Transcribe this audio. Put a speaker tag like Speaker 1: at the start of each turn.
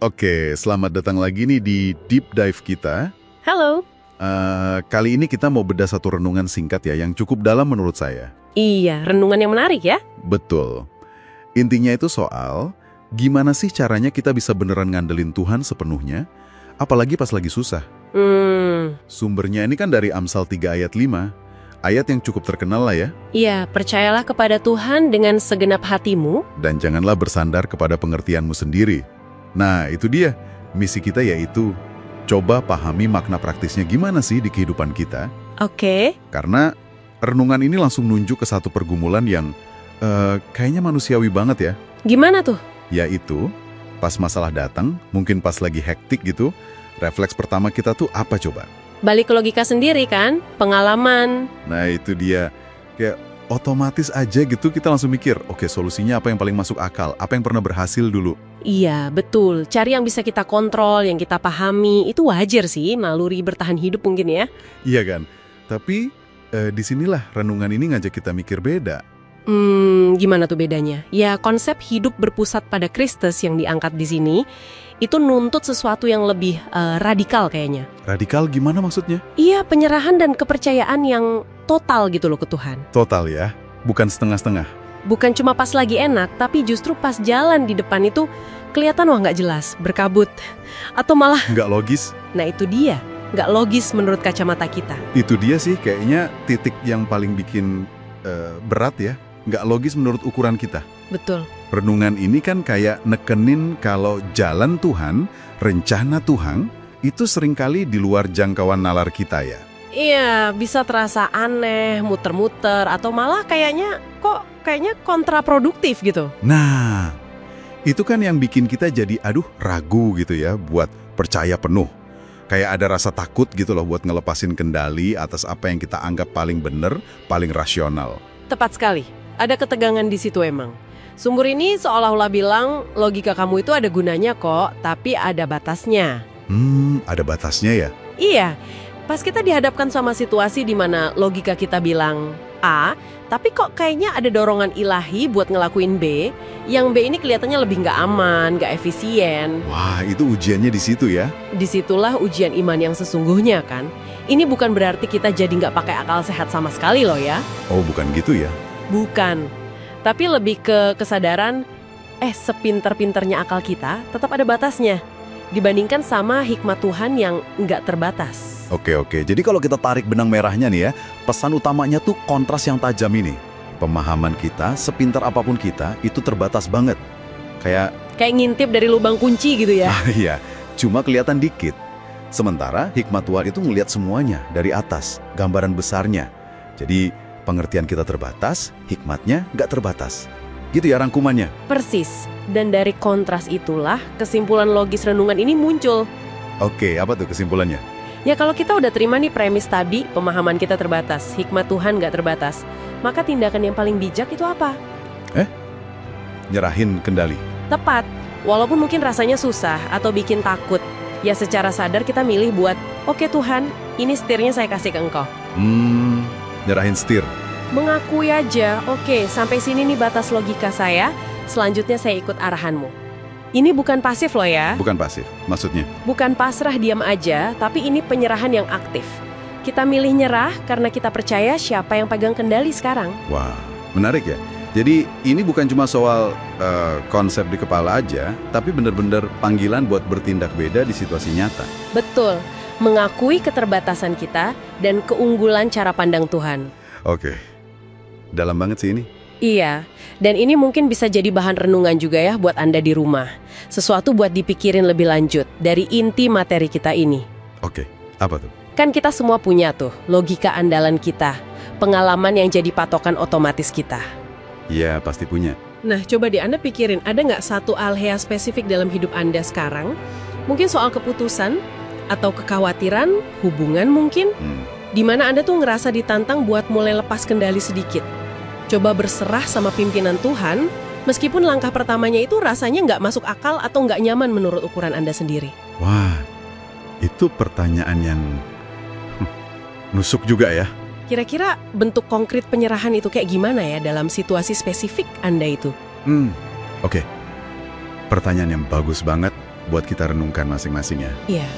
Speaker 1: Oke, selamat datang lagi nih di Deep Dive kita.
Speaker 2: Halo.
Speaker 1: Kali ini kita mau bedah satu renungan singkat ya, yang cukup dalam menurut saya.
Speaker 2: Iya, renungan yang menarik ya.
Speaker 1: Betul. Intinya itu soal, gimana sih caranya kita bisa beneran ngandelin Tuhan sepenuhnya, apalagi pas lagi susah. Sumbernya ini kan dari Amsal 3 ayat 5, ayat yang cukup terkenal lah ya.
Speaker 2: Iya, percayalah kepada Tuhan dengan segenap hatimu.
Speaker 1: Dan janganlah bersandar kepada pengertianmu sendiri. Nah, itu dia. Misi kita yaitu coba pahami makna praktisnya gimana sih di kehidupan kita.
Speaker 2: Oke.
Speaker 1: Karena renungan ini langsung nunjuk ke satu pergumulan yang kayaknya manusiawi banget ya.
Speaker 2: Gimana tuh?
Speaker 1: Yaitu, pas masalah datang, mungkin pas lagi hektik gitu, refleks pertama kita tuh apa coba?
Speaker 2: Balik ke logika sendiri kan? Pengalaman.
Speaker 1: Nah, itu dia. Kayak otomatis aja gitu kita langsung mikir, oke, solusinya apa yang paling masuk akal? Apa yang pernah berhasil dulu?
Speaker 2: Iya, betul. Cari yang bisa kita kontrol, yang kita pahami. Itu wajar sih, naluri bertahan hidup mungkin ya.
Speaker 1: Iya kan? Tapi disinilah renungan ini ngajak kita mikir beda.
Speaker 2: Gimana tuh bedanya? Ya, konsep hidup berpusat pada Kristus yang diangkat di sini, itu nuntut sesuatu yang lebih radikal kayaknya.
Speaker 1: Radikal gimana maksudnya?
Speaker 2: Iya, penyerahan dan kepercayaan yang total gitu loh ke Tuhan.
Speaker 1: Total ya, bukan setengah-setengah.
Speaker 2: Bukan cuma pas lagi enak, tapi justru pas jalan di depan itu kelihatan wah nggak jelas, berkabut. Atau malah...
Speaker 1: Nggak logis.
Speaker 2: Nah itu dia, nggak logis menurut kacamata kita.
Speaker 1: Itu dia sih kayaknya titik yang paling bikin berat ya. Nggak logis menurut ukuran kita.
Speaker 2: Betul.
Speaker 1: Renungan ini kan kayak nekenin kalau jalan Tuhan, rencana Tuhan, itu seringkali di luar jangkauan nalar kita ya.
Speaker 2: Iya, bisa terasa aneh, muter-muter, atau malah kayaknya kontraproduktif gitu.
Speaker 1: Nah, itu kan yang bikin kita jadi ragu gitu ya buat percaya penuh. Kayak ada rasa takut gitu loh buat ngelepasin kendali atas apa yang kita anggap paling bener, paling rasional.
Speaker 2: Tepat sekali, ada ketegangan di situ emang. Sumber ini seolah-olah bilang logika kamu itu ada gunanya kok, tapi ada batasnya.
Speaker 1: Ada batasnya ya?
Speaker 2: Iya, pas kita dihadapkan sama situasi di mana logika kita bilang A, tapi kok kayaknya ada dorongan ilahi buat ngelakuin B, yang B ini kelihatannya lebih nggak aman, nggak efisien.
Speaker 1: Wah, itu ujiannya di situ ya?
Speaker 2: Disitulah ujian iman yang sesungguhnya kan. Ini bukan berarti kita jadi nggak pakai akal sehat sama sekali loh ya.
Speaker 1: Oh, bukan gitu ya?
Speaker 2: Bukan. Tapi lebih ke kesadaran, sepinter-pinternya akal kita tetap ada batasnya. Dibandingkan sama hikmat Tuhan yang nggak terbatas.
Speaker 1: Oke. Jadi kalau kita tarik benang merahnya nih ya, pesan utamanya tuh kontras yang tajam ini. Pemahaman kita, sepintar apapun kita, itu terbatas banget. Kayak
Speaker 2: ngintip dari lubang kunci gitu ya.
Speaker 1: Iya, cuma kelihatan dikit. Sementara hikmat Tuhan itu ngelihat semuanya dari atas, gambaran besarnya. Jadi pengertian kita terbatas, hikmatnya nggak terbatas. Gitu ya rangkumannya.
Speaker 2: Persis. Dan dari kontras itulah kesimpulan logis renungan ini muncul.
Speaker 1: Oke, apa tuh kesimpulannya?
Speaker 2: Ya kalau kita udah terima nih premis tadi, pemahaman kita terbatas, hikmat Tuhan nggak terbatas, maka tindakan yang paling bijak itu apa?
Speaker 1: Nyerahin kendali.
Speaker 2: Tepat. Walaupun mungkin rasanya susah atau bikin takut, ya secara sadar kita milih buat, oke Tuhan, ini setirnya saya kasih ke Engkau.
Speaker 1: Nyerahin setir.
Speaker 2: Mengakui aja, oke, sampai sini nih batas logika saya, selanjutnya saya ikut arahanmu. Ini bukan pasif loh ya.
Speaker 1: Bukan pasif, maksudnya?
Speaker 2: Bukan pasrah diam aja, tapi ini penyerahan yang aktif. Kita milih nyerah karena kita percaya siapa yang pegang kendali sekarang.
Speaker 1: Wah, menarik ya. Jadi ini bukan cuma soal konsep di kepala aja, tapi benar-benar panggilan buat bertindak beda di situasi nyata.
Speaker 2: Betul, mengakui keterbatasan kita dan keunggulan cara pandang Tuhan.
Speaker 1: Oke, dalam banget sih ini.
Speaker 2: Iya, dan ini mungkin bisa jadi bahan renungan juga ya buat Anda di rumah. Sesuatu buat dipikirin lebih lanjut dari inti materi kita ini.
Speaker 1: Oke, apa tuh?
Speaker 2: Kan kita semua punya tuh logika andalan kita, pengalaman yang jadi patokan otomatis kita.
Speaker 1: Iya, pasti punya.
Speaker 2: Nah, coba deh Anda pikirin, ada nggak satu area spesifik dalam hidup Anda sekarang? Mungkin soal keputusan, atau kekhawatiran, hubungan mungkin? Di mana Anda tuh ngerasa ditantang buat mulai lepas kendali sedikit. Coba berserah sama pimpinan Tuhan, meskipun langkah pertamanya itu rasanya nggak masuk akal atau nggak nyaman menurut ukuran Anda sendiri.
Speaker 1: Wah, itu pertanyaan yang nusuk juga ya.
Speaker 2: Kira-kira bentuk konkret penyerahan itu kayak gimana ya dalam situasi spesifik Anda itu?
Speaker 1: Oke. Pertanyaan yang bagus banget buat kita renungkan masing-masing ya.
Speaker 2: Iya.